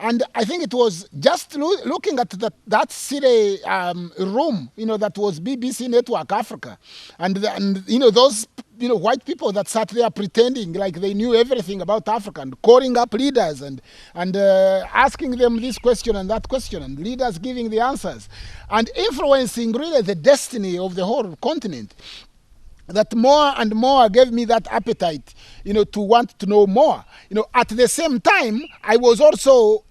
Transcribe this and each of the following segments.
And I think it was just looking at that city room, that was BBC Network Africa, and those white people that sat there pretending like they knew everything about Africa and calling up leaders and asking them this question and that question, and leaders giving the answers and influencing really the destiny of the whole continent. That more and more gave me that appetite, to want to know more. At the same time, I was also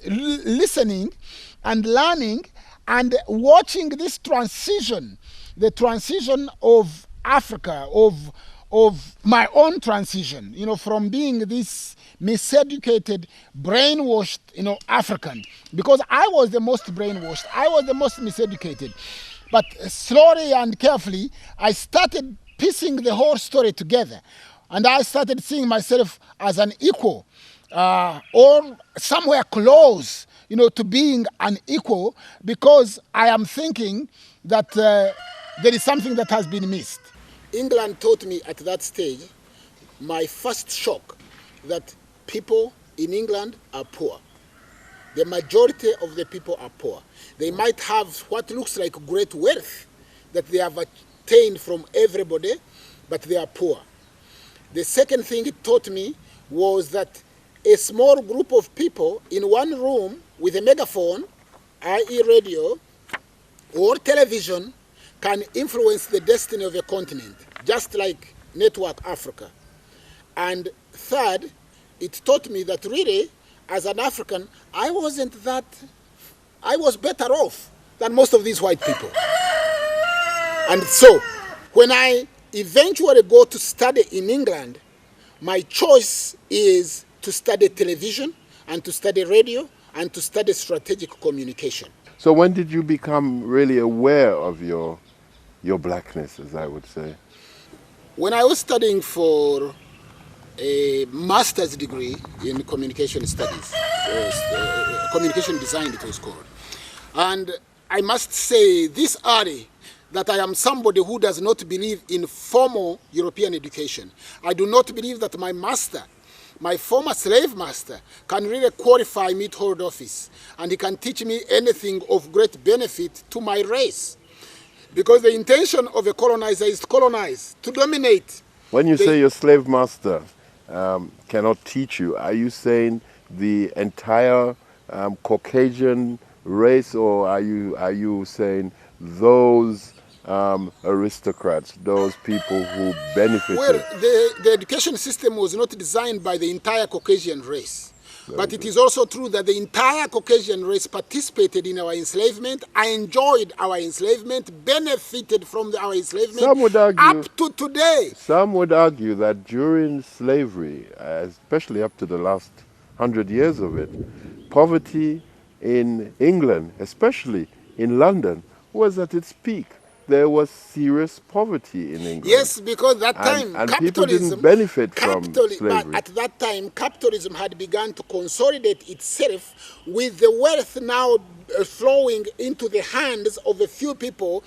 listening and learning and watching this transition, the transition of Africa, of my own transition, from being this miseducated, brainwashed, African, because I was the most brainwashed, I was the most miseducated. But slowly and carefully, I started piecing the whole story together. And I started seeing myself as an equal, or somewhere close, to being an equal, because I am thinking that there is something that has been missed. England taught me at that stage, my first shock, that people in England are poor. The majority of the people are poor. They might have what looks like great wealth that they have attained from everybody, but they are poor. The second thing it taught me was that a small group of people in one room with a megaphone, i.e. radio, or television, can influence the destiny of a continent, just like Network Africa. And third, it taught me that really, as an African, I was better off than most of these white people. And so, when I eventually go to study in England, my choice is to study television and to study radio and to study strategic communication. So when did you become really aware of your blackness, as I would say? When I was studying for a master's degree in communication studies, communication design it was called. And I must say this early that I am somebody who does not believe in formal European education. I do not believe that my master, my former slave master, can really qualify me to hold office, and he can teach me anything of great benefit to my race. Because the intention of a colonizer is to colonize, to dominate. When you say your slave master cannot teach you, are you saying the entire Caucasian race, or are you saying those aristocrats, those people who benefited? Well, the education system was not designed by the entire Caucasian race. But it is also true that the entire Caucasian race participated in our enslavement, enjoyed our enslavement, benefited from our enslavement some would argue, up to today. Some would argue that during slavery, especially up to the last 100 years of it, poverty in England, especially in London, was at its peak. There was serious poverty in England. Yes, because that time and capitalism people didn't benefit from slavery. But at that time, capitalism had begun to consolidate itself with the wealth now flowing into the hands of a few people,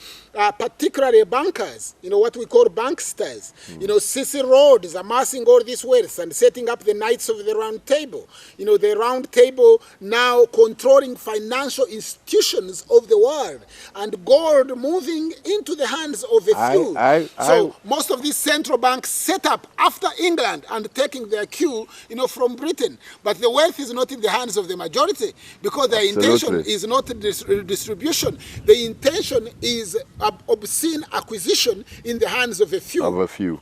particularly bankers, what we call banksters. Cecil Rhodes amassing all this wealth and setting up the Knights of the Round Table. The Round Table now controlling financial institutions of the world, and gold moving into the hands of a few. So most of these central banks set up after England and taking their cue, from Britain. But the wealth is not in the hands of the majority, because their intention is not distribution. The intention is obscene acquisition in the hands of a few.